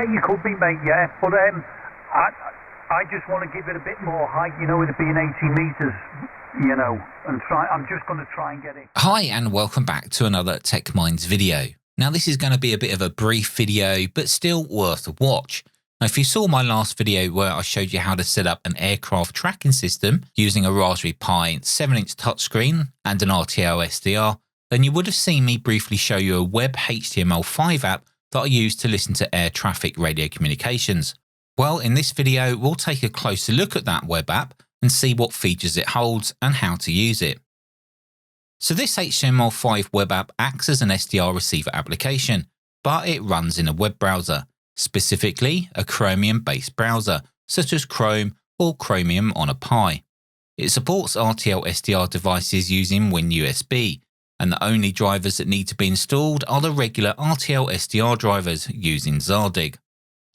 Yeah, you could be, mate, yeah. But I just want to give it a bit more height, you know, with it being 80 metres, you know, and I'm just going to try and get it. Hi, and welcome back to another Tech Minds video. Now, this is going to be a bit of a brief video, but still worth a watch. Now, if you saw my last video where I showed you how to set up an aircraft tracking system using a Raspberry Pi 7-inch touchscreen and an RTL-SDR, then you would have seen me briefly show you a web HTML5 app that I use to listen to air traffic radio communications. Well, in this video, we'll take a closer look at that web app and see what features it holds and how to use it. So this HTML5 web app acts as an SDR receiver application, but it runs in a web browser, specifically a Chromium-based browser, such as Chrome or Chromium on a Pi. It supports RTL-SDR devices using WinUSB, and the only drivers that need to be installed are the regular RTL-SDR drivers using Zadig.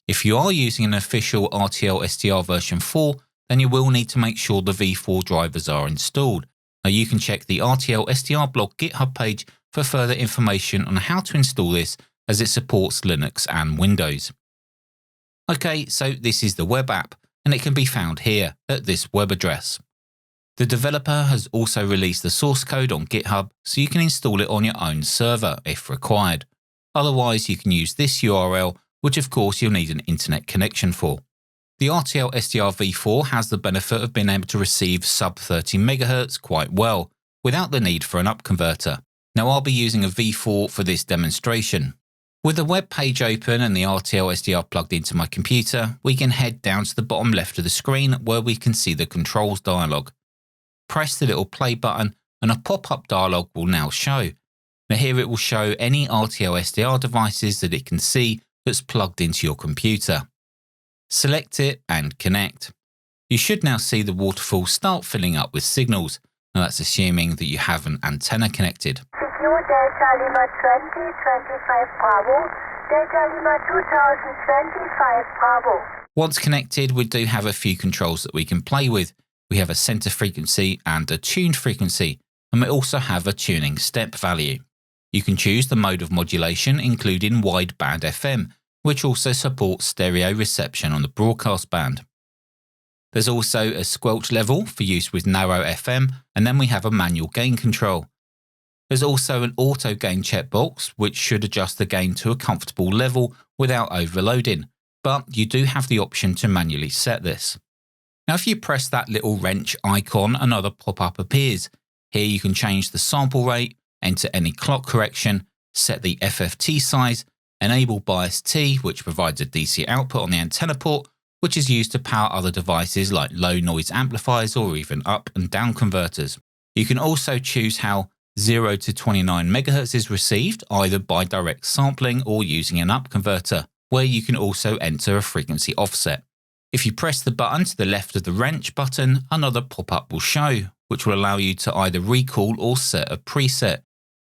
If you are using an official RTL-SDR version 4, then you will need to make sure the V4 drivers are installed. Now you can check the RTL-SDR blog GitHub page for further information on how to install this, as it supports Linux and Windows. Okay, so this is the web app, and it can be found here at this web address. The developer has also released the source code on GitHub, so you can install it on your own server if required. Otherwise, you can use this URL, which of course you'll need an internet connection for. The RTL-SDR V4 has the benefit of being able to receive sub 30 MHz quite well, without the need for an up converter. Now I'll be using a V4 for this demonstration. With the web page open and the RTL-SDR plugged into my computer, we can head down to the bottom left of the screen where we can see the controls dialog. Press the little play button and a pop-up dialog will now show. Now here it will show any RTL-SDR devices that it can see that's plugged into your computer. Select it and connect. You should now see the waterfall start filling up with signals. Now that's assuming that you have an antenna connected. Secure Delta Lima 2025 Bravo, Delta Lima 2025 Bravo. Once connected, we do have a few controls that we can play with. We have a center frequency and a tuned frequency, and we also have a tuning step value. You can choose the mode of modulation, including wideband FM, which also supports stereo reception on the broadcast band. There's also a squelch level for use with narrow FM, and then we have a manual gain control. There's also an auto gain checkbox, which should adjust the gain to a comfortable level without overloading, but you do have the option to manually set this. Now if you press that little wrench icon, another pop-up appears. Here you can change the sample rate, enter any clock correction, set the FFT size, enable bias T, which provides a DC output on the antenna port, which is used to power other devices like low noise amplifiers or even up and down converters. You can also choose how 0 to 29 MHz is received, either by direct sampling or using an up converter, where you can also enter a frequency offset. If you press the button to the left of the wrench button, another pop-up will show, which will allow you to either recall or set a preset.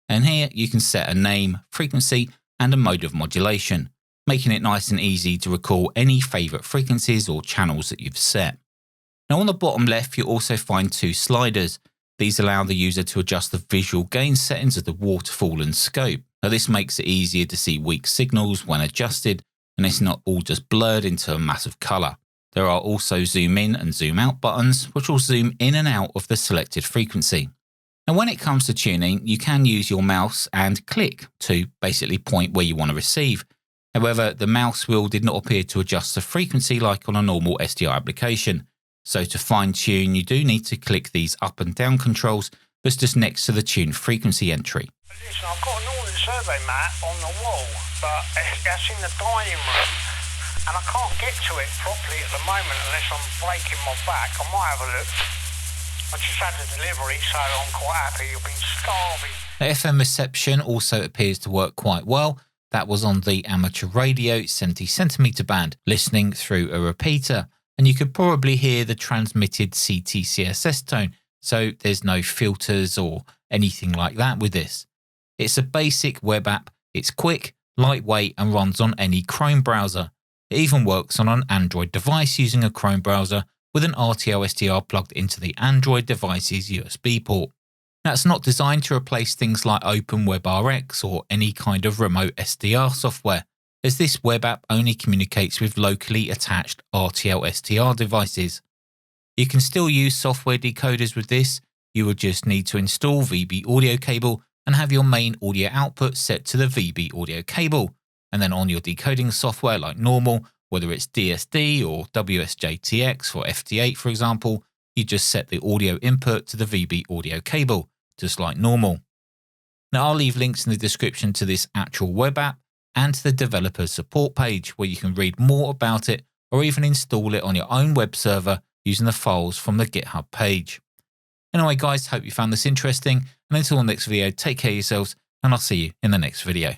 And here you can set a name, frequency, and a mode of modulation, making it nice and easy to recall any favourite frequencies or channels that you've set. Now on the bottom left, you'll also find two sliders. These allow the user to adjust the visual gain settings of the waterfall and scope. Now this makes it easier to see weak signals when adjusted, and it's not all just blurred into a mass of colour. There are also zoom in and zoom out buttons, which will zoom in and out of the selected frequency. Now when it comes to tuning, you can use your mouse and click to basically point where you want to receive. However, the mouse wheel did not appear to adjust the frequency like on a normal SDR application. So to fine tune, you do need to click these up and down controls that's just next to the tune frequency entry. Listen, I've got a northern survey map on the wall, but that's in the dining room, and I can't get to it properly at the moment unless I'm breaking my back. I might have a look. I just had a delivery, so I'm quite happy. I've been starving. The FM reception also appears to work quite well. That was on the amateur radio 70cm band, listening through a repeater, and you could probably hear the transmitted CTCSS tone, so there's no filters or anything like that with this. It's a basic web app, it's quick, lightweight, and runs on any Chrome browser. It even works on an Android device using a Chrome browser with an RTL-SDR plugged into the Android device's USB port. Now, it's not designed to replace things like OpenWebRx or any kind of remote SDR software. as this web app only communicates with locally attached RTL-SDR devices. You can still use software decoders with this. You will just need to install VB audio cable and have your main audio output set to the VB audio cable, and then on your decoding software like normal, whether it's DSD or WSJTX or FT8 for example, you just set the audio input to the VB audio cable, just like normal. Now I'll leave links in the description to this actual web app and to the developer's support page where you can read more about it or even install it on your own web server using the files from the GitHub page. Anyway guys, hope you found this interesting, and until the next video, take care of yourselves and I'll see you in the next video.